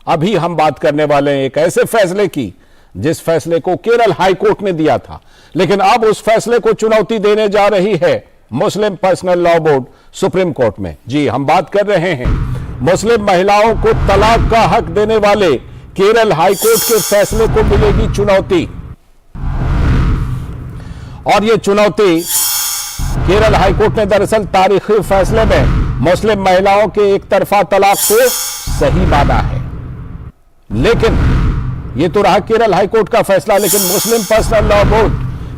अभी हम बात करने वाले हैं एक ऐसे फैसले की जिस फैसले को केरल हाई कोर्ट ने दिया था, लेकिन अब उस फैसले को चुनौती देने जा रही है Muslim personal law board supreme court में। जी, हम बात कर रहे हैं मुस्लिम महिलाओं को तलाक का हक देने वाले केरल हाई कोर्ट के फैसले को मिलेगी चुनौती। और यह चुनौती केरल हाई कोर्ट ने दरअसल तारीखी फैसले में मुस्लिम महिलाओं के एक तरफा तलाक को सही माना है। लेकिन यह तो रहा केरल हाई कोर्ट का फैसला, लेकिन Muslim personal law board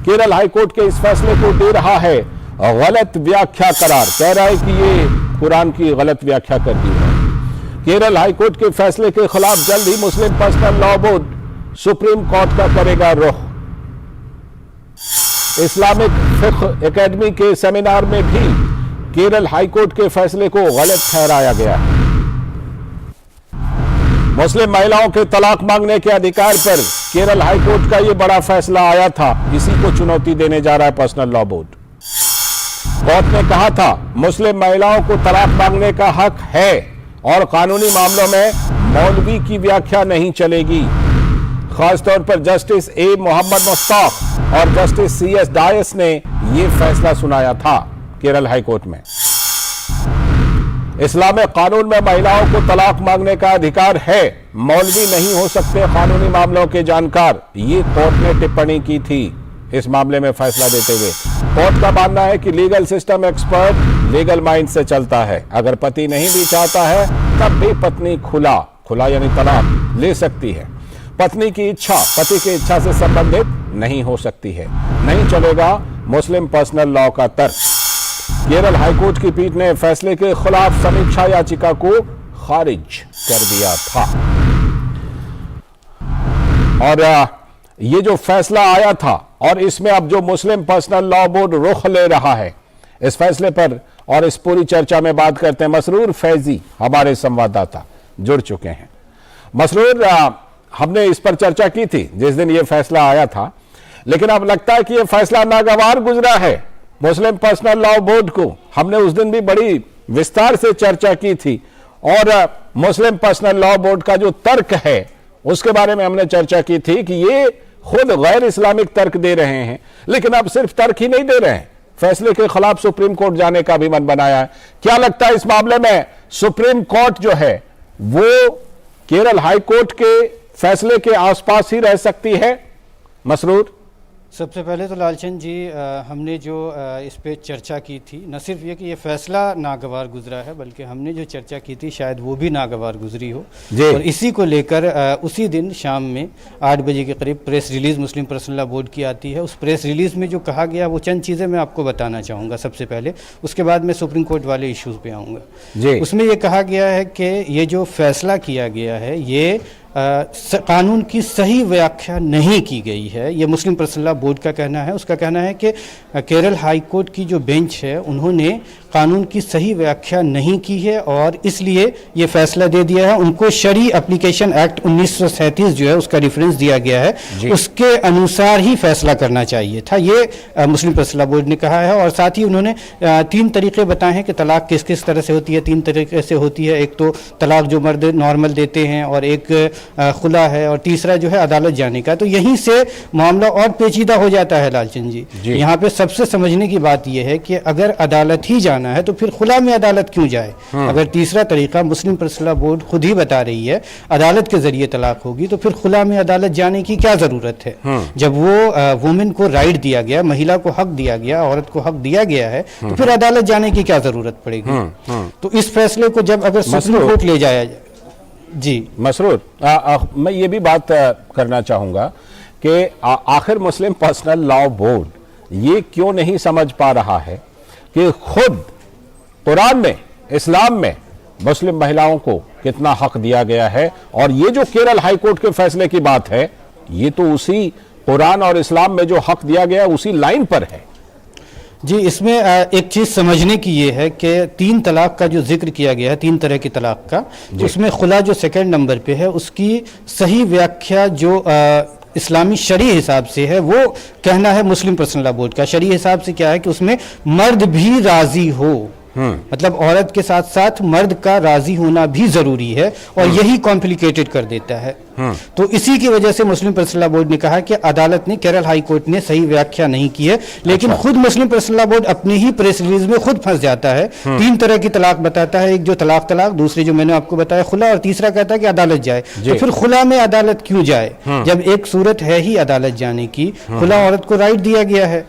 Kerala high court के इस फैसले को दे रहा है गलत व्याख्या करार। कह रहा है कि ये कुरान की गलत व्याख्या कर दी है। केरल हाई कोर्ट के फैसले के खिलाफ जल्द ही Muslim personal law board supreme court का करेगा रुख। इस्लामिक फिक्ह एकेडमी के सेमिनार में भी केरल हाई कोर्ट के फैसले को गलत ठहराया गया है। मुस्लिम महिलाओं के तलाक मांगने के अधिकार पर केरल हाई कोर्ट का यह बड़ा फैसला आया था, इसी को चुनौती देने जा रहा है पर्सनल लॉ बोर्ड। कोर्ट ने कहा था मुस्लिम महिलाओं को तलाक मांगने का हक है और कानूनी मामलों में मौलवी की व्याख्या नहीं चलेगी। खासतौर पर जस्टिस ए मोहम्मद मुश्ताक और जस्टिस CS डायस ने यह फैसला सुनाया था केरल हाई कोर्ट में। इस्लामिक कानून में महिलाओं को तलाक मांगने का अधिकार है, मौलवी नहीं हो सकते कानूनी मामलों के जानकार, ये कोर्ट ने टिप्पणी की थी इस मामले में फैसला देते हुए। कोर्ट का मानना है कि legal system expert legal mind से चलता है। अगर पति नहीं भी चाहता है तब भी पत्नी खुला यानी तलाक ले सकती है। पत्नी की इच्छा पति की इच्छा से संबंधित नहीं हो सकती है। नहीं चलेगा मुस्लिम पर्सनल लॉ का तर्क। केरल हाईकोर्ट की पीठ ने फैसले के खिलाफ समीक्षा याचिका को खारिज कर दिया था। और ये जो फैसला आया था और इसमें अब जो मुस्लिम पर्सनल लॉ बोर्ड रुख ले रहा है इस फैसले पर, और इस पूरी चर्चा में बात करते हैं। मसरूर फैजी हमारे संवाददाता जुड़ चुके हैं। मसरूर, हमने इस पर चर्चा की थी जिस दिन यह फैसला आया था, लेकिन अब लगता है कि यह फैसला नागवार गुजरा है मुस्लिम पर्सनल लॉ बोर्ड को। हमने उस दिन भी बड़ी विस्तार से चर्चा की थी और मुस्लिम पर्सनल लॉ बोर्ड का जो तर्क है उसके बारे में हमने चर्चा की थी कि ये खुद गैर इस्लामिक तर्क दे रहे हैं। लेकिन अब सिर्फ तर्क ही नहीं दे रहे हैं, फैसले के खिलाफ सुप्रीम कोर्ट जाने का भी मन बनाया है। क्या लगता है इस मामले में सुप्रीम कोर्ट जो है वो केरल हाई कोर्ट के फैसले के आसपास ही रह सकती है? मसरूर, सबसे पहले तो लालचंद जी, हमने जो इस पे चर्चा की थी, न सिर्फ ये कि ये फैसला नागवार गुजरा है बल्कि हमने जो चर्चा की थी शायद वो भी नागवार गुजरी हो। और इसी को लेकर उसी दिन शाम में 8 बजे के करीब प्रेस रिलीज़ मुस्लिम पर्सनल लॉ बोर्ड की आती है। उस प्रेस रिलीज़ में जो कहा गया वो चंद चीज़ें मैं आपको बताना चाहूँगा सबसे पहले, उसके बाद मैं सुप्रीम कोर्ट वाले इशूज़ पे आऊँगा। उसमें ये कहा गया है कि ये जो फैसला किया गया है ये कानून की सही व्याख्या नहीं की गई है, ये मुस्लिम पर्सनल लॉ बोर्ड का कहना है। उसका कहना है कि केरल हाई कोर्ट की जो बेंच है उन्होंने कानून की सही व्याख्या नहीं की है और इसलिए ये फैसला दे दिया है। उनको शरी एप्लीकेशन एक्ट 1937 जो है उसका रेफरेंस दिया गया है, उसके अनुसार ही फैसला करना चाहिए था, ये मुस्लिम पर्सनल लॉ बोर्ड ने कहा है। और साथ ही उन्होंने 3 तरीके बताए हैं कि तलाक किस किस तरह से होती है। 3 तरीके से होती है, एक तो तलाक जो मर्द नॉर्मल देते हैं और एक खुला है और तीसरा जो है अदालत जाने का। तो यहीं से मामला और पेचीदा हो जाता है लालचंद जी। यहाँ पे सबसे समझने की बात यह है कि अगर अदालत ही जाना है तो फिर खुला में अदालत क्यों जाए? अगर तीसरा तरीका मुस्लिम पर्सनल लॉ बोर्ड खुद ही बता रही है अदालत के जरिए तलाक होगी तो फिर खुला में अदालत जाने की क्या जरूरत है? जब वो वुमेन को राइट दिया गया, महिला को हक दिया गया, औरत को हक दिया गया है, तो फिर अदालत जाने की क्या जरूरत पड़ेगी? तो इस फैसले को जब अगर सुप्रीम कोर्ट ले जाया जाए। जी मसरूर, मैं ये भी बात करना चाहूंगा कि आखिर मुस्लिम पर्सनल लॉ बोर्ड ये क्यों नहीं समझ पा रहा है कि खुद कुरान में, इस्लाम में मुस्लिम महिलाओं को कितना हक दिया गया है। और ये जो केरल हाई कोर्ट के फैसले की बात है ये तो उसी कुरान और इस्लाम में जो हक दिया गया उसी लाइन पर है। जी, इसमें एक चीज़ समझने की ये है कि 3 तलाक का जो जिक्र किया गया है, 3 तरह की तलाक का, उसमें खुला जो सेकंड नंबर पे है उसकी सही व्याख्या जो इस्लामी शरी हिसाब से है वो कहना है मुस्लिम पर्सनल लॉ बोर्ड का। शरी हिसाब से क्या है कि उसमें मर्द भी राजी हो, मतलब औरत के साथ साथ मर्द का राजी होना भी जरूरी है, और यही कॉम्प्लिकेटेड कर देता है। तो इसी की वजह से मुस्लिम पर्सनल लॉ बोर्ड ने कहा कि अदालत ने, केरल हाई कोर्ट ने सही व्याख्या नहीं की है। लेकिन खुद मुस्लिम पर्सनल लॉ बोर्ड अपनी ही प्रेस रिलीज में खुद फंस जाता है। 3 तरह की तलाक बताता है, एक जो तलाक, दूसरी जो मैंने आपको बताया खुला, और तीसरा कहता है कि अदालत जाए। तो फिर खुला में अदालत क्यों जाए जब एक सूरत है ही अदालत जाने की? खुला औरत को राइट दिया गया है,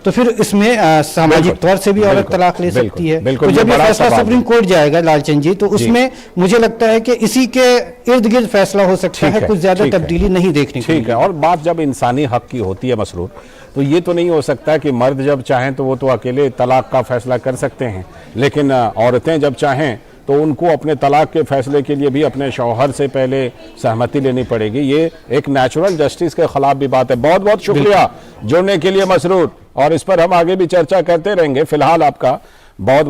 तो फिर इसमें सामाजिक तौर से भी औरत तलाक ले सकती है। तो जब ये फैसला सुप्रीम कोर्ट जाएगा लालचंद जी, तो उसमें मुझे लगता है कि इसी के इर्द गिर्द फैसला हो सकता है, कुछ ज्यादा तब्दीली नहीं देखने को। ठीक है। और बात जब इंसानी हक की होती है मसरूर, तो ये तो नहीं हो सकता कि मर्द जब चाहें तो वो तो अकेले तलाक का फैसला कर सकते हैं, लेकिन औरतें जब चाहें तो उनको अपने तलाक के फैसले के लिए भी अपने शौहर से पहले सहमति लेनी पड़ेगी। ये एक नेचुरल जस्टिस के खिलाफ भी बात है। बहुत बहुत शुक्रिया जुड़ने के लिए मसरूर, और इस पर हम आगे भी चर्चा करते रहेंगे। फिलहाल आपका बहुत